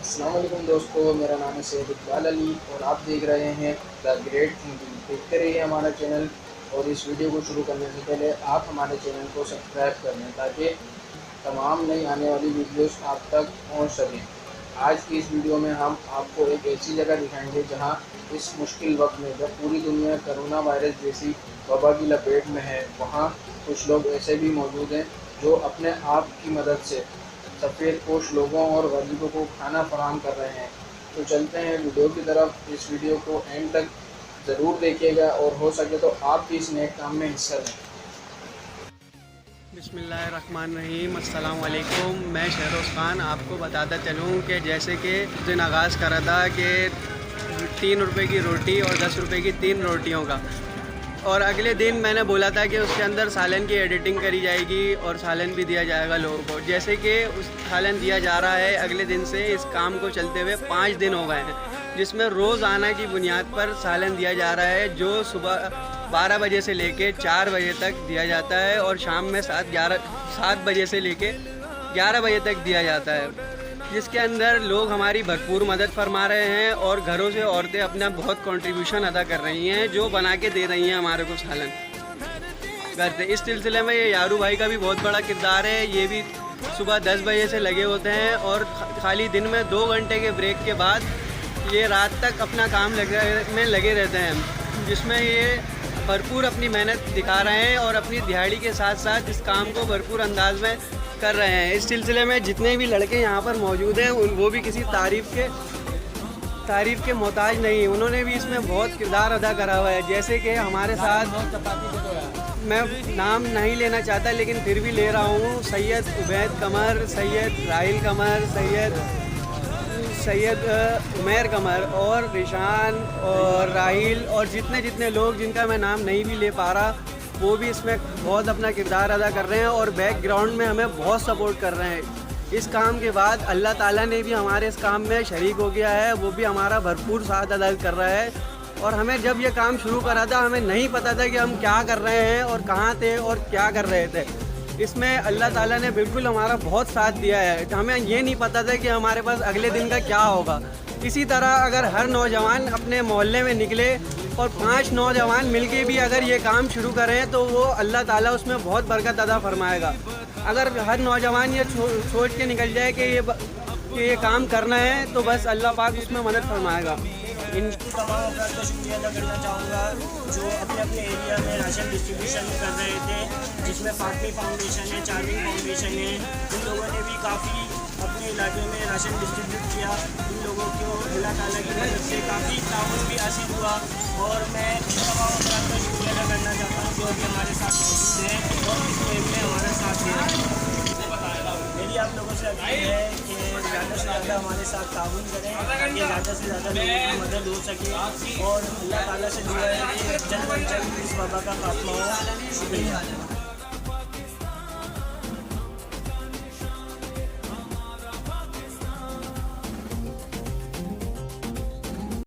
अस्सलाम वालेकुम दोस्तों, मेरा नाम है सैयद इकबाल अली और आप देख रहे हैं द ग्रेट हिंदी। देखते रहिए हमारा चैनल और इस वीडियो को शुरू करने से पहले आप हमारे चैनल को सब्सक्राइब कर लें ताकि तमाम नई आने वाली वीडियोस आप तक पहुंच सकें। आज की इस वीडियो में हम आपको एक ऐसी जगह दिखाएंगे जहां इस मुश्किल वक्त में जब पूरी दुनिया कोरोना वायरस जैसी वबा की लपेट में है, वहां कुछ लोग ऐसे भी मौजूद हैं जो अपने आप की मदद से सफ़ेद पोश लोगों और गरीबों को खाना फराहम कर रहे हैं। तो चलते हैं वीडियो की तरफ। इस वीडियो को एंड तक ज़रूर देखिएगा और हो सके तो आप भी इस नेक काम में हिस्सा लें। बिस्मिल्लाहिर्रहमानिर्रहीम, अस्सलाम वालेकुम। मैं शहरोज़ ख़ान आपको बताता चलूँ कि जैसे कि उस दिन आगाज़ करा था कि 3 रुपए की रोटी और 10 रुपए की 3 रोटियों का, और अगले दिन मैंने बोला था कि उसके अंदर सालन की एडिटिंग करी जाएगी और सालन भी दिया जाएगा लोगों को। जैसे कि उस सालन दिया जा रहा है, अगले दिन से इस काम को चलते हुए 5 दिन हो गए हैं, जिसमें रोज़ाना की बुनियाद पर सालन दिया जा रहा है, जो सुबह 12 बजे से लेके 4 बजे तक दिया जाता है और शाम में 7 बजे से लेके 11 बजे तक दिया जाता है, जिसके अंदर लोग हमारी भरपूर मदद फरमा रहे हैं और घरों से औरतें अपना बहुत कंट्रीब्यूशन अदा कर रही हैं, जो बना के दे रही हैं हमारे को सालन घर से। इस सिलसिले में ये यारू भाई का भी बहुत बड़ा किरदार है। ये भी सुबह 10 बजे से लगे होते हैं और खाली दिन में 2 घंटे के ब्रेक के बाद ये रात तक अपना काम में लगे रहते हैं, जिसमें ये भरपूर अपनी मेहनत दिखा रहे हैं और अपनी दिहाड़ी के साथ साथ इस काम को भरपूर अंदाज में कर रहे हैं। इस सिलसिले में जितने भी लड़के यहाँ पर मौजूद हैं वो भी किसी तारीफ़ के मोहताज नहीं, उन्होंने भी इसमें बहुत किरदार अदा करा हुआ है। जैसे कि हमारे साथ, मैं नाम नहीं लेना चाहता लेकिन फिर भी ले रहा हूँ, सैयद उबैद कमर, सैयद राहिल कमर, सैयद उमैर कमर और रिशान और राहिल और जितने लोग जिनका मैं नाम नहीं भी ले पा रहा, वो भी इसमें बहुत अपना किरदार अदा कर रहे हैं और बैकग्राउंड में हमें बहुत सपोर्ट कर रहे हैं। इस काम के बाद अल्लाह ताला ने भी हमारे इस काम में शरीक हो गया है, वो भी हमारा भरपूर साथ अदा कर रहा है। और हमें जब ये काम शुरू करा था, हमें नहीं पता था कि हम क्या कर रहे हैं और कहाँ थे और क्या कर रहे थे। इसमें अल्लाह ताला ने बिल्कुल हमारा बहुत साथ दिया है। हमें ये नहीं पता था कि हमारे पास अगले दिन का क्या होगा। इसी तरह अगर हर नौजवान अपने मोहल्ले में निकले और 5 नौजवान मिलके भी अगर ये काम शुरू करें तो वो अल्लाह ताला उसमें बहुत बरकत अदा फरमाएगा। अगर हर नौजवान ये सोच के निकल जाए कि ये काम करना है तो बस अल्लाह पाक उसमें मदद फरमाएगा। इन तमाम अफराद का शुक्रिया अदा करना चाहूँगा जो अपने अपने एरिया में राशन डिस्ट्रीब्यूशन कर रहे थे, जिसमें फातमी फाउंडेशन है, चार्जिंग फाउंडेशन है। इन लोगों ने भी काफ़ी अपने इलाके में राशन डिस्ट्रीब्यूट किया। इन लोगों को अल्लाह ताला की मदद से काफ़ी ताउन भी हासिल हुआ और मैं इन तमाम अफराद का शुक्रिया अदा करना चाहता हूँ जो अभी हमारे साथ मौजूद हैं और इस मुहिम में हमारा साथ दे रहे हैं। मेरी आप लोगों से अपील है कि ज़्यादा से ज़्यादा हमारे साथ ताउन करें ताकि ज़्यादा से ज़्यादा लोगों की मदद हो सके और अल्लाह ताला से दुआ है कि जल्द अज जल्द इस वबा का खात्मा हो। शुक्रिया।